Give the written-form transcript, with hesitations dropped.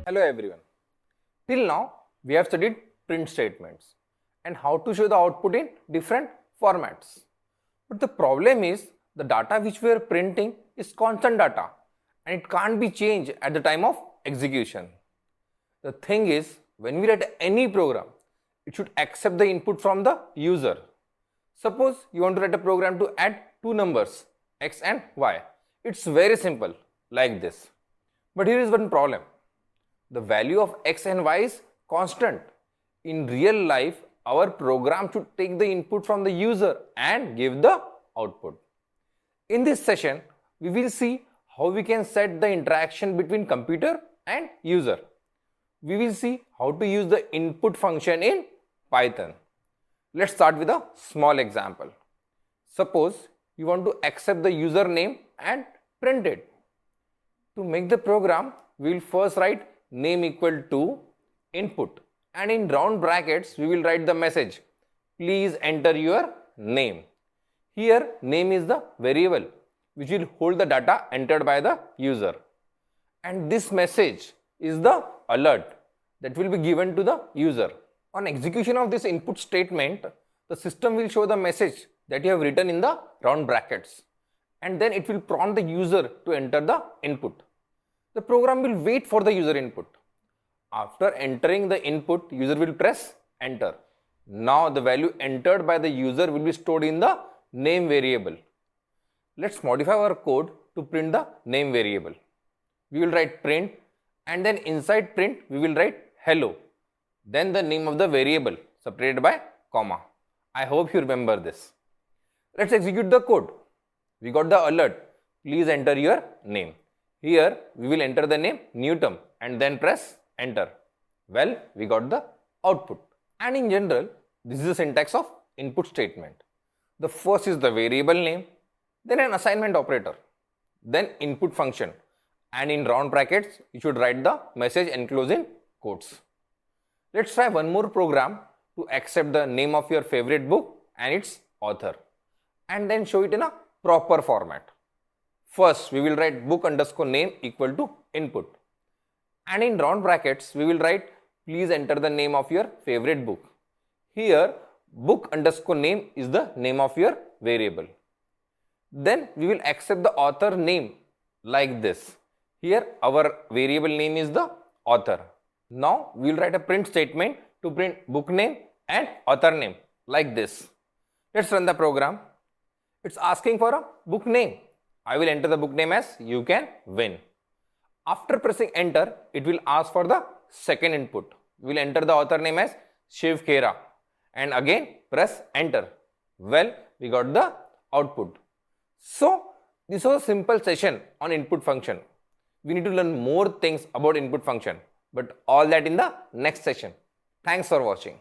Hello everyone. Till now, we have studied print statements and how to show the output in different formats. But the problem is the data which we are printing is constant data and it can't be changed at the time of execution. The thing is, when we write any program, it should accept the input from the user. Suppose you want to write a program to add two numbers, x and y. It's very simple, like this. But here is one problem. The value of x and y is constant. In real life, our program should take the input from the user and give the output. In this session, we will see how we can set the interaction between computer and user. We will see how to use the input function in Python. Let's start with a small example. Suppose you want to accept the username and print it. To make the program, we will first write name equal to input, and in round brackets we will write the message, please enter your name. Here name is the variable which will hold the data entered by the user, and this message is the alert that will be given to the user. On execution of this input statement, the system will show the message that you have written in the round brackets, and then it will prompt the user to enter the input. The program will wait for the user input. After entering the input, user will press enter. Now the value entered by the user will be stored in the name variable. Let's modify our code to print the name variable. We will write print, and then inside print we will write hello. Then the name of the variable separated by comma. I hope you remember this. Let's execute the code. We got the alert, please enter your name. Here we will enter the name Newton and then press enter. Well, we got the output. And in general, this is the syntax of input statement. The first is the variable name, then an assignment operator, then input function, and in round brackets you should write the message enclosed in quotes. Let's try one more program to accept the name of your favorite book and its author, and then show it in a proper format. First, we will write book underscore name equal to input, and in round brackets we will write please enter the name of your favorite book. Here book underscore name is the name of your variable. Then we will accept the author name like this. Here our variable name is the author. Now we will write a print statement to print book name and author name like this. Let's run the program. It's asking for a book name. I will enter the book name as You Can Win. After pressing enter, it will ask for the second input. We will enter the author name as Shiv Khera and again press enter. Well, we got the output. So, this was a simple session on input function. We need to learn more things about input function, but all that in the next session. Thanks for watching.